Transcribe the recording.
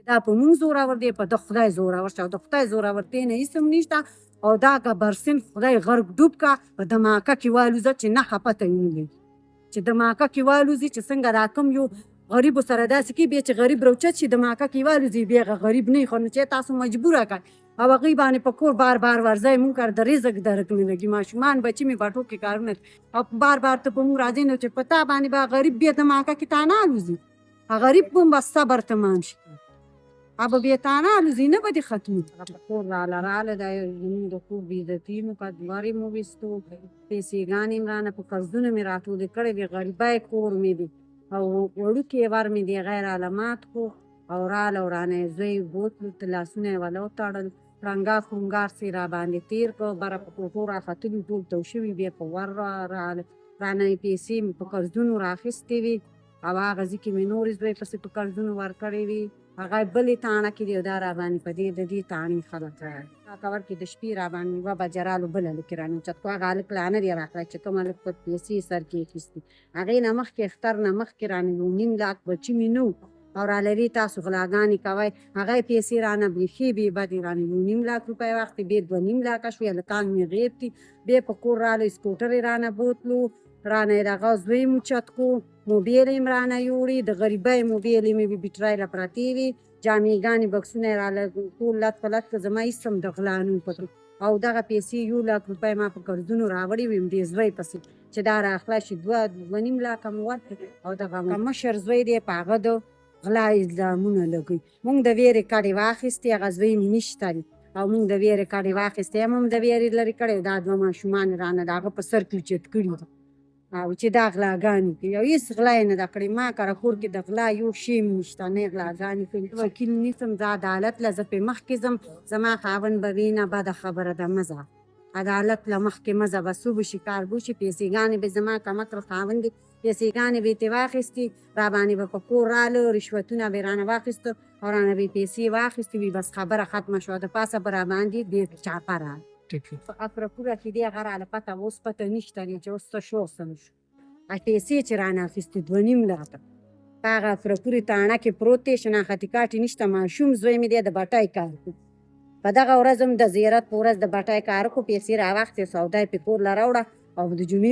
دا په مونږ زورور دی، په ده خدای زورور شه او د خدای زورورتۍ نه هېڅ هم نشته. او دا ګبرسین خدای غرق ډوب کا په دماکه کې والوځه چې نښه پته یې نه لګي، چې دماکه کې والوځي چې څنګه دا کوم یو غریبو سره داسې کوي بیا چې غریب راوچت شي دماکه کې والوځي بیا هغه غریب نه وي خو نو چې تاسو مجبوره کړئ او هغوی باندې په کور بار بار ورځئ مونږ کار د رزق درک نه لګي ماشومان بچي مې په ټوکې کارونه او بار بار ته په مونږ راځئ نو چې په تا باندې به غریب بیا دماکه کې تا نه الوځي غریب به هم بس صبر تمام شي ابه بیا تا نه الوځي نه به دې ختمي هغه په کور راله دا زموږ د کور بې عزتي مو کړه دوارې مو ویستو پیسېګانې مې رانه په قرضونه مې راټولې کړې وې غریبی کور مې دی او وړوکی ور مې دی غیر علامات خو او راله رانه یې زوی بوتلو ته لاسونه یې وله وتړل ړنګار خونګار سې را باندې تېر کړ بره په کوټو راختلي ټول تو شوي بیا په ور راله رانه یې پیسې مې په قرضونو رااخیستې وې او هغه ځي کې مې نورې زوی پسې په قرضونو ورکړې وې هغه بلې تاڼه کې دی او دا را باندې په دې د دې تاڼې خلک راغلي دا کور کې د شپې را باندې یوه بجه رالو بله هلک یې رانوچت کړو هغه هلک لا نه دی راغلی چې کوم هلک په پیسې سر کې اخیستي هغې نه مخکې اختر نه مخکې رانه یو نیم لاک بچي مې نه او رالري تاسو غلاګانې کوئ هغه پیسې رانه بیخي بې بدې رانه یو نیم لاک روپۍ واخېستې بیا دوه نیم لاکه شوې هلکان مې غیب دي بیا په کور راله سکوټر یې رانه بوتلو رانه یې د هغه زوی مو چت کړو موبیل یې م رانه یوړې د غریبۍ موبیل یې مې بیټرۍ له پرتې وې جامېګانې بکسونه یې راله ټول لت په لت کړه زما هېڅ هم د غلا نه و پکې او دغه پیسې یو لاک روپۍ ما په قرضونو راوړې وې دې زوی پسې چې دا راخلا شي دوه نیم لاکه مې ورکړې او دغه مشر زوی دی په هغه د غلا الزامونه لګوي مونږ د ویرې کډې واخیستې هغه زوی مې نشته دی او مونږ د ویرې کډې واخیستې هم د ویرې لرې کړی دا دوه ماشومان رانه د هغه په سر کې اوچت کړي دي او چې دا غلاګانې کوي او هېڅ غلا یې نه ده کړې ما کره کور کې د غلا یو شی هم نشته نه یې غلاګانې کوي وکیل نیسم زه عدالت له زه پرې مخکې ځم زما خاوند به وي نه بده خبره ده مه ځه عدالت له مخکې مه ځه بس وبه شي کار به وشي پیسېګانې به زما کمکړ خاوند دی پیسېګانې به یې ترې واخیستې را باندې به په کور راله رشوتونه به یې رانه واخیسته او رانه به یې پیسې واخیستې وي بس خبره ختمه شوه د پاسه به را باندې ډېر چاپه راغله په اکرپوره کې دی هغه راله پته اوس پته نشته دی چې اوس څه شو څه نه شو پیسې چې رانه اخیستې دوه نیم لاکه په هغه اکرپورې تاڼه کې پروت دی شناختي کارت یې نشته ماشوم زوی مې دی د بټۍ کار کوي په دغه ورځ هم د زیارت په ورځ د بټۍ کار وکړو پیسې راواخېستې سودا یې پرې کور له راوړه او د جمعې